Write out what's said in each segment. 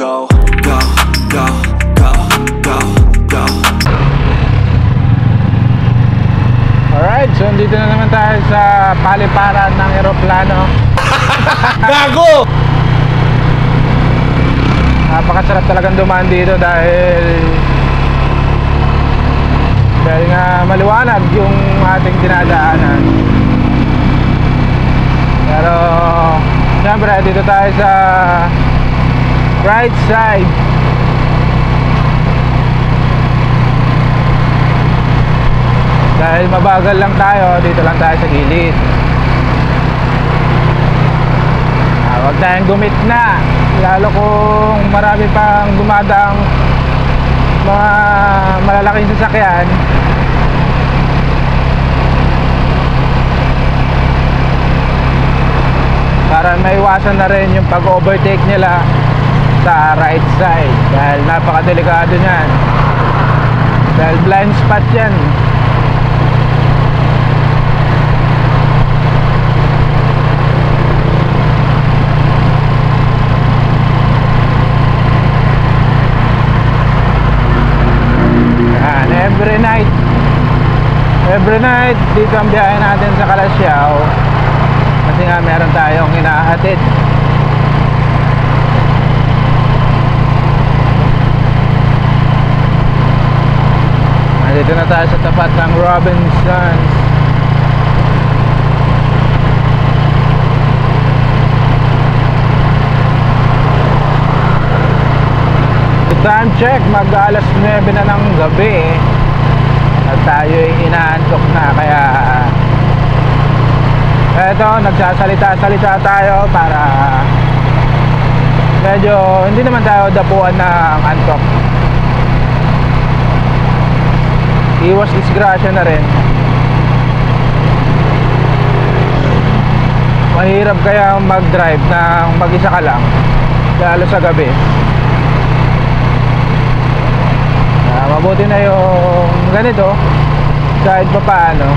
go, go, go, go, go, go. Alright, so dito na naman tayo sa paliparan ng eroplano. Gago! Napakasarap talagang dumaan dito dahil nga maliwanag yung ating dinadaanan. Pero siyempre dito tayo sa right side. Dahil mabagal lang tayo, dito lang tayo sa gilid. Huwag tayong gumitna, lalo kung marami pang dumadaang mga malalaking sasakyan. Para maiwasan na rin yung pag-overtake nila sa right side, dahil napakadelikado niyan, dahil blind spot yan. Every night dito ang biyahe natin sa Calasiao, kasi nga meron tayong hinahatid. Nandito na tayo sa tapat ng Robinsons. Time check, mag-alas 9 na ng gabi at tayo'y inaantok na, kaya eto, nagsasalita-salita tayo para medyo hindi naman tayo dapuan ng antok. Iwas disgrasya na rin. Mahirap kaya mag-drive ng mag-isa ka lang, lalo sa gabi. Mabuti na yung ganito, kahit pa paano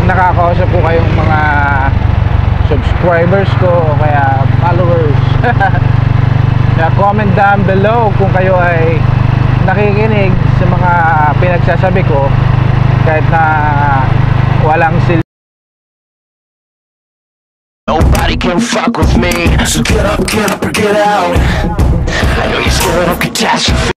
nakakausap ko kayong mga subscribers ko o kaya followers. Kaya comment down below kung kayo ay nakikinig sa mga pinagsasabi ko kahit na walang sil. Nobody can fuck with me, so get up or get out. I know you're scared of catastrophe.